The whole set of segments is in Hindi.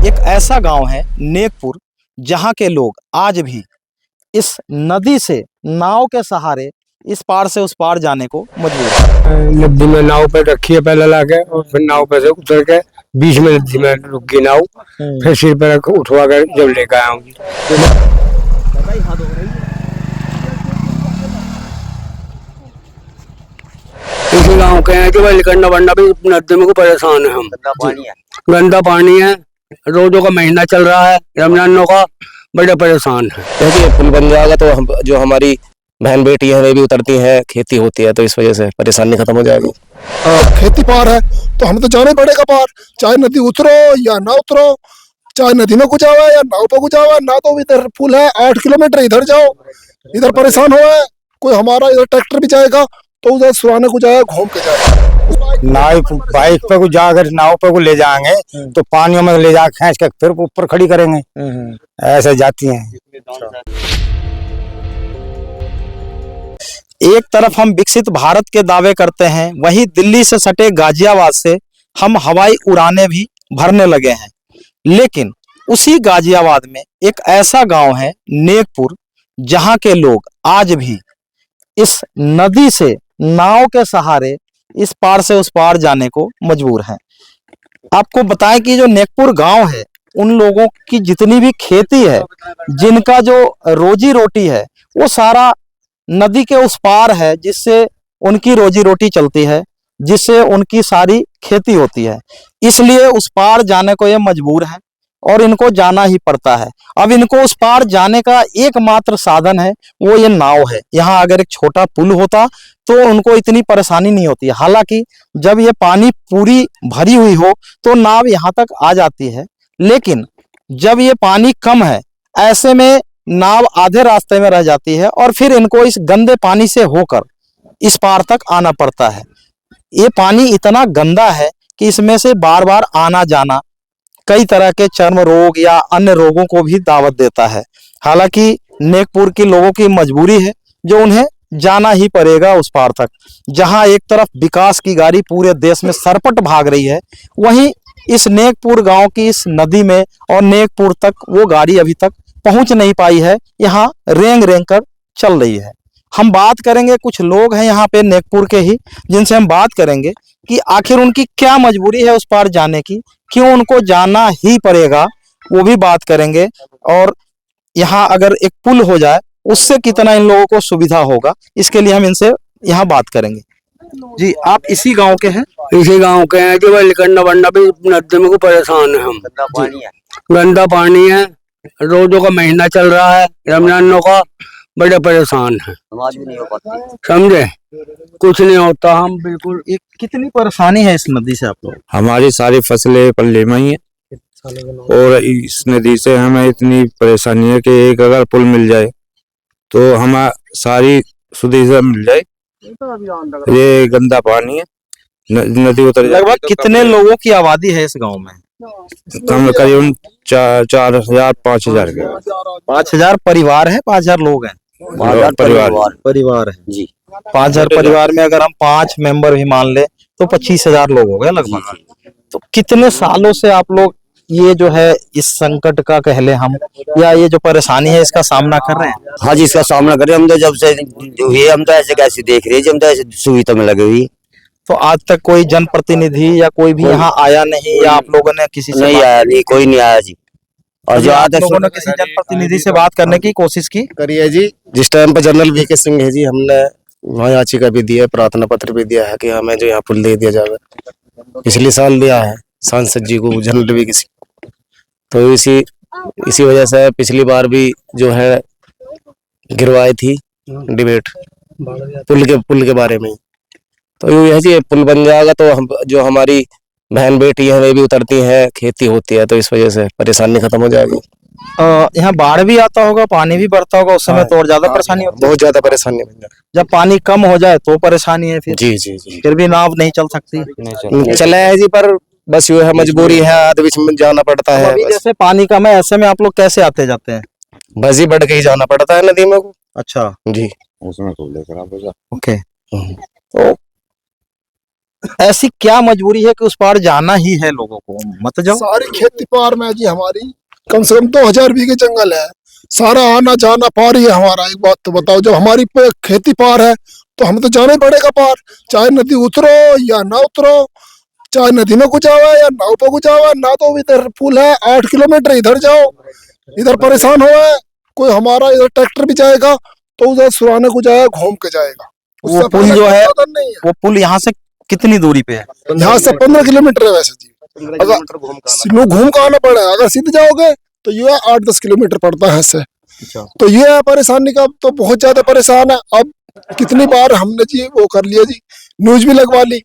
एक ऐसा गांव है नेकपुर, जहां के लोग आज भी इस नदी से नाव के सहारे इस पार से उस पार जाने को मजबूर है। नदी में नाव पे रखी है पहले लाके, और फिर नाव पे से उतर के बीच में नदी में रुक गई नाव, फिर सिर पे रख उठवा कर जब लेकर आया हूँ। इसी गाँव के हैं कि भाई करना वरना भी नदी में को परेशान है हम। गंदा पानी है, रोजों का महीना चल रहा है, रमजानों का, बड़े परेशान है। क्योंकि पुल बन जाएगा तो हम जो हमारी बहन बेटी है वे भी उतरती हैं, खेती होती है, तो इस वजह से परेशानी खत्म हो जाएगी। खेती पार है तो हमें तो जाना ही पड़ेगा पार, चाहे नदी उतरो या ना उतरो, चाहे नदी में कुछ आवा या नाव पे कुछ आवा ना। तो इधर पुल है 8 किलोमीटर, इधर जाओ, इधर परेशान हुआ है कोई, हमारा इधर ट्रैक्टर भी जाएगा तो उधर सुराने को जाएगा, घूम के जाएगा। नाव बाइक पे को जाकर नाव पे को ले जाएंगे तो पानियों में ले जा खींच के फिर ऊपर खड़ी करेंगे, ऐसे जाती हैं। एक तरफ हम विकसित भारत के दावे करते हैं, वहीं दिल्ली से सटे गाजियाबाद से हम हवाई उड़ानें भी भरने लगे हैं। लेकिन उसी गाजियाबाद में एक ऐसा गांव है नेकपुर, जहां के लोग आज भी इस नदी से नाव के सहारे इस पार से उस पार जाने को मजबूर हैं। आपको बताएं कि जो नेकपुर गांव है, उन लोगों की जितनी भी खेती है, जिनका जो रोजी रोटी है, वो सारा नदी के उस पार है, जिससे उनकी रोजी रोटी चलती है, जिससे उनकी सारी खेती होती है। इसलिए उस पार जाने को ये मजबूर है और इनको जाना ही पड़ता है। अब इनको उस पार जाने का एकमात्र साधन है, वो ये नाव है। यहाँ अगर एक छोटा पुल होता तो उनको इतनी परेशानी नहीं होती। हालांकि जब ये पानी पूरी भरी हुई हो तो नाव यहाँ तक आ जाती है, लेकिन जब ये पानी कम है, ऐसे में नाव आधे रास्ते में रह जाती है और फिर इनको इस गंदे पानी से होकर इस पार तक आना पड़ता है। ये पानी इतना गंदा है कि इसमें से बार बार आना जाना कई तरह के चर्म रोग या अन्य रोगों को भी दावत देता है। हालांकि नेकपुर के लोगों की मजबूरी है, जो उन्हें जाना ही पड़ेगा उस पार तक। जहां एक तरफ विकास की गाड़ी पूरे देश में सरपट भाग रही है, वहीं इस नेकपुर गांव की इस नदी में और नेकपुर तक वो गाड़ी अभी तक पहुंच नहीं पाई है। यहाँ रेंग रेंग कर चल रही है। हम बात करेंगे, कुछ लोग हैं यहाँ पे नेकपुर के ही, जिनसे हम बात करेंगे कि आखिर उनकी क्या मजबूरी है उस पार जाने की, क्यों उनको जाना ही पड़ेगा, वो भी बात करेंगे। और यहाँ अगर एक पुल हो जाए उससे कितना इन लोगों को सुविधा होगा, इसके लिए हम इनसे यहाँ बात करेंगे। जी, आप इसी गांव के हैं? इसी गांव के हैं कि भाई करना वरना भी नदी में को परेशान है हम। गंदा पानी है, रोजों का महीना चल रहा है, रमजानों का, बड़े परेशान है। समझे, कुछ नहीं होता, हम बिल्कुल। एक कितनी परेशानी है इस नदी से आप लोग? हमारी सारी फसलें पल्ले में ही है और इस नदी से हमें इतनी परेशानी है कि एक अगर पुल मिल जाए तो हमें सारी सुविधा मिल जाए। ये गंदा पानी है, नदी उतर जाए। लगभग कितने लोगों की आबादी है इस गांव में? कम करीबन 4,000 5,000 के 5,000 परिवार है, 5,000 लोग हैं? परिवार है जी। 5,000 परिवार में अगर हम 5 मेंबर भी मान ले तो 25,000 लोग हो गए लगभग। तो कितने सालों से आप लोग ये जो है इस संकट का कह ले हम, या ये जो परेशानी है, इसका सामना कर रहे हैं? हाँ जी, इसका सामना कर रहे हैं हम। तो जब से हुए हम तो ऐसे कैसे देख रहे हैं, हम तो ऐसे सुविधा में लगे हुई। तो आज तक कोई जनप्रतिनिधि या कोई भी यहाँ आया नहीं, या आप लोगों ने किसी से नहीं आया? नहीं, कोई नहीं आया जी। और जो आप लोगों ने किसी जनप्रतिनिधि से बात करने की कोशिश की? करी है जी। जिस टाइम पर जनरल वीके सिंह है जी, हमने वहाँ याचिका भी दी है, प्रार्थना पत्र भी दिया है कि हमें जो यहाँ पुल दे दिया जाए। पिछले साल दिया है सांसद जी को, जनरल वीके सिंह। तो इसी वजह से पिछली बार भी जो है गिरवाई थी डिबेट पुल के बारे में। तो यह जी पुल बन जाएगा तो हम जो हमारी बहन बेटी है वे भी उतरती हैं, खेती होती है, तो इस वजह से परेशानी खत्म हो जाएगी। यहाँ बाढ़ भी आता होगा, पानी भी बढ़ता होगा, उस समय तो और ज्यादा परेशानी होती है? बहुत ज्यादा परेशानी बन जाए। जब पानी कम हो जाए तो परेशानी है फिर? जी जी जी। फिर भी नाव नहीं चल सकती? चले है जी, पर बस ये है मजबूरी है, आधे बीच में जाना पड़ता है। अभी जैसे पानी कम है, ऐसे में आप लोग कैसे आते जाते हैं? बस ही बढ़ के ही जाना पड़ता है नदी में। अच्छा जी, उसमें तो लेकर आप ओके। तो ऐसी क्या मजबूरी है कि उस पार जाना ही है लोगों को? मत जाओ। सारी खेती पार में है जी हमारी, कम से कम 2000 बीघे जंगल है, सारा आना जाना पार ही है हमारा। एक बात तो बताओ, जब हमारी खेती पार है तो हमें तो जाना ही पड़ेगा पार, चाहे नदी उतरो या ना उतरो, चाहे नदी में कुछ आवा या नाव पे कुछ आवा। ना तो इधर पुल है, 8 किलोमीटर इधर जाओ, इधर परेशान हो है। कोई हमारा इधर ट्रैक्टर भी जाएगा तो उधर सुराने को जाएगा, घूम के जाएगा। वो उससे पुल पहले जो कोई है, साधन नहीं है। वो पुल यहाँ से कितनी दूरी पे है? यहाँ से 15 किलोमीटर है वैसे जी, अगर घूम के आना पड़ेगा। अगर सीधे जाओगे तो ये 8-10 किलोमीटर पड़ता है इससे। तो ये है परेशानी का, तो बहुत ज्यादा परेशान है। अब कितनी बार हमने जी वो कर लिया जी, न्यूज भी लगवा ली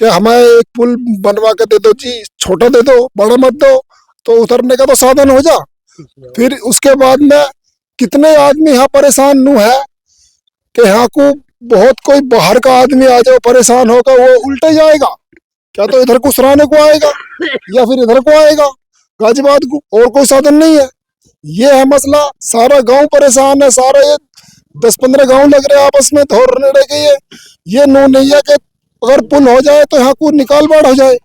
कि हमें एक पुल बनवा के दे दो जी, छोटा दे दो, बड़ा मत दो, तो उतरने का तो साधन हो जा। फिर उसके बाद में कितने आदमी यहाँ परेशान नू है कि यहाँ को बहुत कोई बाहर का आदमी आ जाओ परेशान होकर, वो उल्टे जाएगा क्या, तो इधर को सराहने को आएगा या फिर इधर को आएगा गाजियाबाद को, और कोई साधन नहीं है। ये है मसला, सारा गांव परेशान है। सारा ये 10-15 गांव लग रहे हैं आपस में धोरने के। ये नो नहीं है कि अगर पुल हो जाए तो यहाँ को निकाल बाढ़ हो जाए,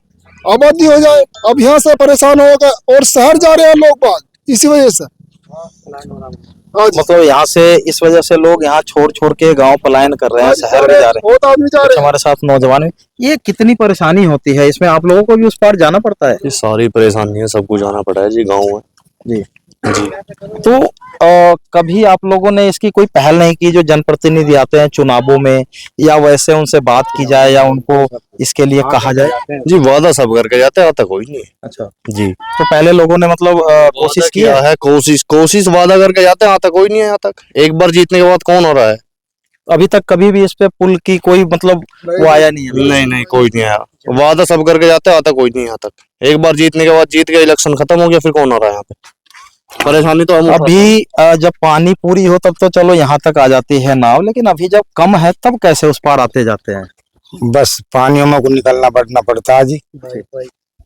आबादी हो जाए। अब यहाँ से परेशान होगा और शहर जा रहे हैं लोग बाग इसी वजह से। मतलब यहाँ से इस वजह से लोग यहाँ छोड़ छोड़ के गांव पलायन कर रहे हैं, शहर में जा रहे हैं। बहुत आदमी जा कुछ रहे हैं। हमारे साथ नौजवान हैं। ये कितनी परेशानी होती है इसमें? आप लोगों को भी उस पार जाना पड़ता है? ये सारी परेशानी है, सबको जाना पड़ा है जी गाँव में। जी जी तो कभी आप लोगों ने इसकी कोई पहल नहीं की, जो जनप्रतिनिधि आते हैं चुनावों में, या वैसे उनसे बात की जाए या उनको इसके लिए कहा जाए? जी, वादा सब करके जाते हैं, आता कोई नहीं है। अच्छा, जी, तो पहले लोगों ने मतलब कोशिश की किया है? है, कोशिश वादा करके जाते हैं, आता कोई नहीं है यहाँ तक। एक बार जीतने के बाद कौन हो रहा है? अभी तक कभी भी इस पे पुल की कोई मतलब वो आया नहीं है? नहीं, कोई नहीं आया। वादा सब करके जाते हैं, आता कोई नहीं यहाँ तक। एक बार जीतने के बाद, जीत गया, इलेक्शन खत्म हो गया, फिर कौन हो रहा है यहाँ पे? परेशानी तो हम अभी जब पानी पूरी हो तब तो चलो यहाँ तक आ जाती है नाव, लेकिन अभी जब कम है तब कैसे उस पार आते जाते हैं? बस पानियों में को निकलना पड़ता है जी।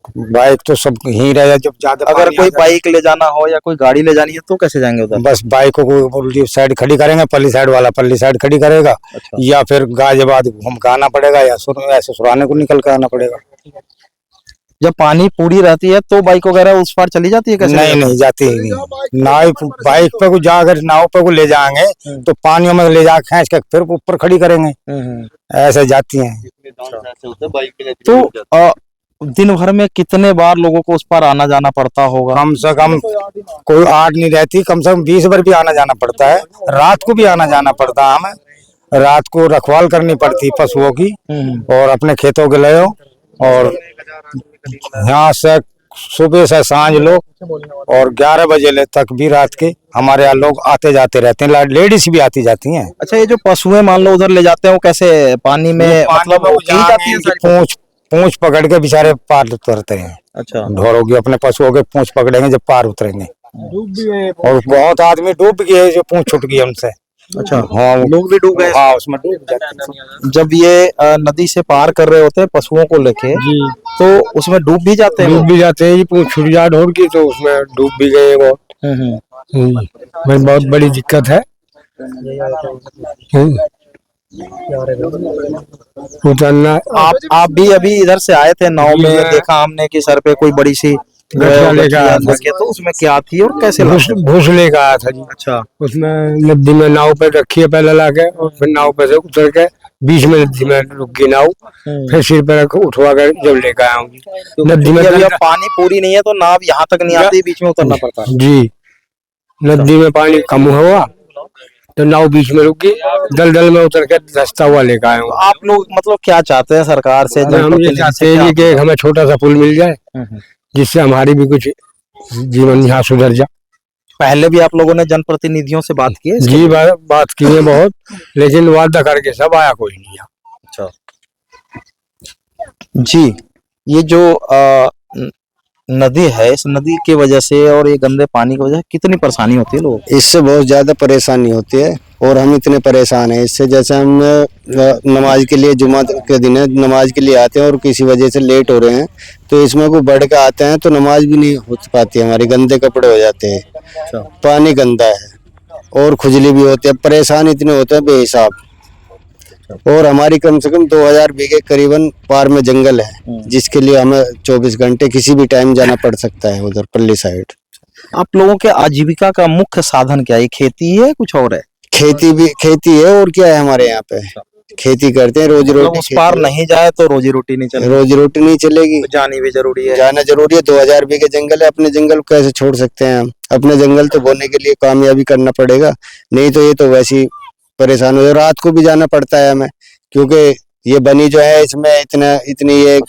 बाइक तो सब ही रहे, जब ज्यादा अगर पानी कोई आ जाए, बाइक ले जाना हो या कोई गाड़ी ले जानी है तो कैसे जाएंगे उधर? बस बाइकों को उल्टी साइड खड़ी करेंगे, पल्ली साइड वाला पल्ली साइड खड़ी करेगा। अच्छा। या फिर गाजियाबाद घूम के आना पड़ेगा, या ऐसे सुराने को निकल के आना पड़ेगा। जब पानी पूरी रहती है तो बाइक वगैरह उस पार चली जाती है कैसे? नहीं जाती ही नहीं। नाव बाइक पे को जा, अगर नाव पे को ले जाएंगे तो पानियों में ले जा खींच के फिर ऊपर खड़ी करेंगे, ऐसे जाती हैं। तो दिन भर में कितने बार लोगों को उस पार आना जाना पड़ता होगा? कम से कम कोई 8 नहीं रहती, कम से कम 20 बार भी आना जाना पड़ता है। रात को भी आना जाना पड़ता है, हमें रात को रखवाल करनी पड़ती पशुओं की, और अपने खेतों के लिए। और यहाँ से सुबह से सांझ लो और 11 बजे तक भी रात के हमारे यहाँ लोग आते जाते रहते हैं, लेडीज भी आती जाती हैं। अच्छा, ये जो पशुएं मान लो उधर ले जाते हैं, वो कैसे पानी में मतलब वो की जाती है सारी? पूंछ पकड़ के बेचारे पार उतरते हैं। अच्छा, ढोरों की अपने पशुओं के पूंछ पकड़ेंगे जब पार उतरेंगे। और बहुत आदमी डूब गए, जो पूंछ छूट गई उनसे। अच्छा, हाँ, लोग भी डूब गए? हाँ, उसमें डूब जाते हैं। जब ये नदी से पार कर रहे होते हैं पशुओं को लेके, तो उसमें डूब भी जाते हैं? डूब भी जाते हैं, पूंछ छूट जा ढोर की, तो उसमें डूब भी गए वो। भाई बहुत बड़ी दिक्कत है। उतरना आप भी अभी इधर से आए थे नाव में, देखा हमने कि सर पे कोई बड़ी सी गठिया लेकर आया था। तो उसमें क्या थी और कैसे लगा? भूस लेकर आया था जी। अच्छा, उसमें नदी में नाव पे रखी है पहले लाके, और फिर नाव पे से उतर के बीच में नदी में रुक गई नाव, फिर सिर पे रख उठवा कर जब लेकर आया हूँ नदी में। अभी अब पानी पूरी नहीं है तो नाव यहाँ तक नहीं आती, बीच में उतरना पड़ता है। जी, नदी में पानी कम हुआ तो नाव बीच में रुक गई, दलदल में उतर के रास्ता हुआ लेकर आया हूँ। आप लोग मतलब क्या चाहते हैं सरकार से? हम ये चाहते हैं कि हमें छोटा सा पुल मिल जाए, जिससे हमारी भी कुछ जीवन यहाँ सुधर जाए। पहले भी आप लोगों ने जनप्रतिनिधियों से बात की है? जी, बात की है बहुत, लेकिन वादा करके सब आया कोई नहीं। अच्छा जी, ये जो नदी है, इस नदी की वजह से और ये गंदे पानी की वजह से कितनी परेशानी होती है लोगों को? इससे बहुत ज़्यादा परेशानी होती है, और हम इतने परेशान हैं इससे। जैसे हम नमाज के लिए, जुमा के दिन है, नमाज के लिए आते हैं और किसी वजह से लेट हो रहे हैं, तो इसमें को बढ़ के आते हैं तो नमाज भी नहीं हो पाती, हमारी गंदे कपड़े हो जाते हैं, पानी गंदा है और खुजली भी होती है, परेशान इतने होते हैं बेहिसाब। और हमारी कम से कम 2000 बीघे करीबन पार में जंगल है, जिसके लिए हमें 24 घंटे किसी भी टाइम जाना पड़ सकता है उधर पल्ली साइड। आप लोगों के आजीविका का मुख्य साधन क्या है? खेती है, कुछ और है? खेती है और क्या है हमारे यहाँ पे, खेती करते हैं, रोजी मतलब रोटी। उस पार नहीं जाए तो रोजी रोटी नहीं चलेगी, रोजी रोटी नहीं चलेगी, तो जानी भी जरूरी है। जाना जरूरी है। 2000 बीघे जंगल है, अपने जंगल को कैसे छोड़ सकते हैं हम? अपने जंगल तो बोने के लिए कामयाबी करना पड़ेगा, नहीं तो ये तो वैसे ही परेशान हो जाए। रात को भी जाना पड़ता है हमें, क्योंकि ये बनी जो है इसमें इतनी ये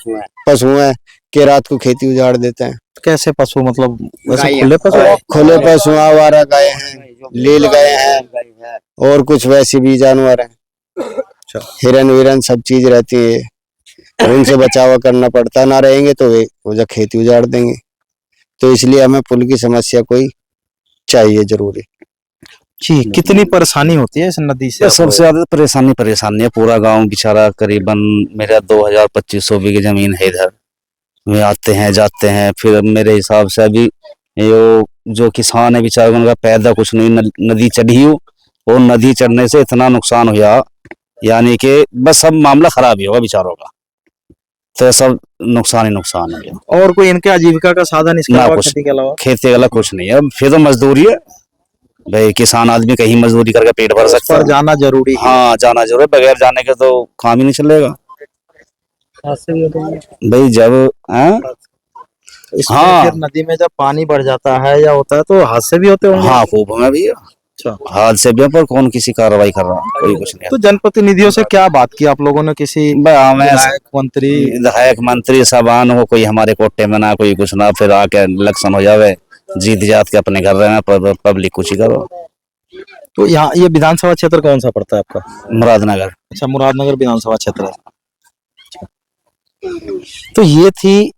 पशु है कि रात को खेती उजाड़ देते हैं। कैसे पशु, मतलब वैसे खुले पशु? खुले पशु, आवारा गाय हैं, लील गाय हैं, और कुछ वैसे भी जानवर हैं, हिरन विरन सब चीज रहती है, उनसे बचाव करना पड़ता है। ना रहेंगे तो वो जब खेती उजाड़ देंगे, तो इसलिए हमें पुल की समस्या कोई चाहिए जरूरी। जी, कितनी परेशानी होती है इस नदी से? सबसे ज्यादा परेशानी है पूरा गांव बेचारा। करीबन मेरा 2500 बीघे जमीन है इधर, वे आते हैं जाते हैं। फिर मेरे हिसाब से अभी जो किसान है बेचारा, उनका पैदा कुछ नहीं, नदी चढ़ी हो, और नदी चढ़ने से इतना नुकसान हुआ, यानी कि बस सब मामला खराब ही होगा बेचारों का, तो सब नुकसान ही नुकसान है। और कोई इनके आजीविका का साधन इसके अलावा, खेती के अलावा? खेती वाला कुछ नहीं है। फिर तो मजदूरी है भाई, किसान आदमी कहीं मजदूरी करके पेट भर सकता है, जाना जरूरी है। हाँ जाना जरूरी है, बगैर जाने के तो काम ही नहीं चलेगा भाई। जब हाँ, फिर नदी में जब पानी बढ़ जाता है या होता है तो हादसे भी होते होंगे। हाँ खूब हमें भी हादसे भी, पर कौन किसी कार्रवाई कर रहा है? कोई कुछ नहीं। तो जनप्रतिनिधियों से क्या बात की आप लोगों ने? किसी विधायक मंत्री साहबान हो, कोई हमारे कोटे में ना, कोई कुछ ना, फिर आके इलेक्शन हो जावे, जीत जात के अपने घर रहे, पब्लिक कुछ ही करो। तो यहाँ ये विधानसभा क्षेत्र कौन सा पड़ता है आपका? मुरादनगर। अच्छा, मुरादनगर विधानसभा क्षेत्र है। तो ये थी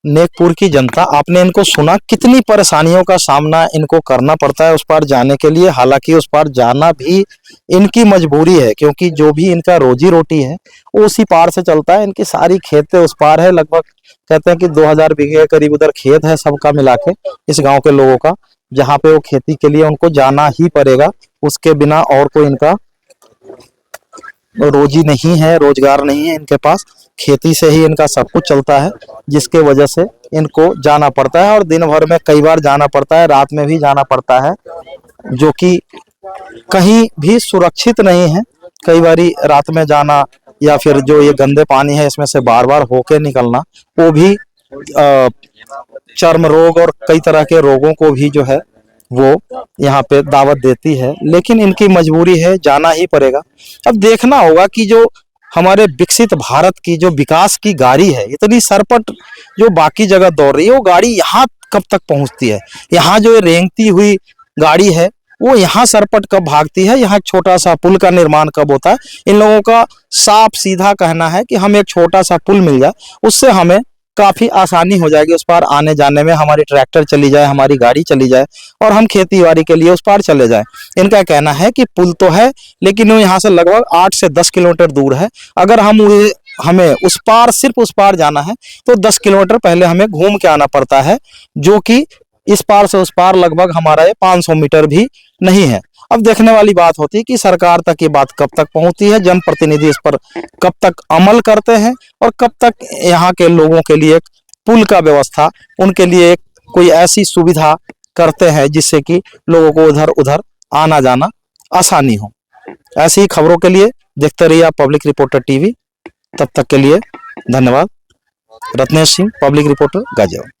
नेकपुर की जनता। आपने इनको सुना, कितनी परेशानियों का सामना इनको करना पड़ता है उस पार जाने के लिए। हालांकि उस पार जाना भी इनकी मजबूरी है, क्योंकि जो भी इनका रोजी रोटी है वो उसी पार से चलता है। इनकी सारी खेतें उस पार है, लगभग कहते हैं कि 2000 बीघे के करीब उधर खेत है सबका मिला के, इस गांव के लोगों का, जहां पे वो खेती के लिए उनको जाना ही पड़ेगा। उसके बिना और कोई इनका रोजी नहीं है, रोजगार नहीं है इनके पास। खेती से ही इनका सब कुछ चलता है, जिसके वजह से इनको जाना पड़ता है। और दिन भर में कई बार जाना पड़ता है, रात में भी जाना पड़ता है, जो कि कहीं भी सुरक्षित नहीं है। कई बारी रात में जाना, या फिर जो ये गंदे पानी है इसमें से बार बार होके निकलना, वो भी चर्म रोग और कई तरह के रोगों को भी जो है वो यहाँ पे दावत देती है। लेकिन इनकी मजबूरी है, जाना ही पड़ेगा। अब देखना होगा कि जो हमारे विकसित भारत की जो विकास की गाड़ी है, इतनी सरपट जो बाकी जगह दौड़ रही है, वो गाड़ी यहाँ कब तक पहुंचती है? यहाँ जो रेंगती हुई गाड़ी है वो यहाँ सरपट कब भागती है? यहाँ छोटा सा पुल का निर्माण कब होता है? इन लोगों का साफ सीधा कहना है कि हमें एक छोटा सा पुल मिल जाए, उससे हमें काफी आसानी हो जाएगी उस पार आने जाने में। हमारी ट्रैक्टर चली जाए, हमारी गाड़ी चली जाए, और हम खेती बाड़ी के लिए उस पार चले जाएं। इनका कहना है कि पुल तो है, लेकिन वो यहाँ से लगभग 8 से 10 किलोमीटर दूर है। अगर हमें उस पार, सिर्फ उस पार जाना है तो 10 किलोमीटर पहले हमें घूम के आना पड़ता है, जो कि इस पार से उस पार लगभग हमारा ये 500 मीटर भी नहीं है। अब देखने वाली बात होती है कि सरकार तक ये बात कब तक पहुंचती है, जनप्रतिनिधि इस पर कब तक अमल करते हैं, और कब तक यहाँ के लोगों के लिए एक पुल का व्यवस्था, उनके लिए एक कोई ऐसी सुविधा करते हैं जिससे कि लोगों को उधर उधर आना जाना आसानी हो। ऐसी ही खबरों के लिए देखते रहिए आप पब्लिक रिपोर्टर टीवी। तब तक के लिए धन्यवाद। Ratnesh Singh, public reporter, Ghaziabad.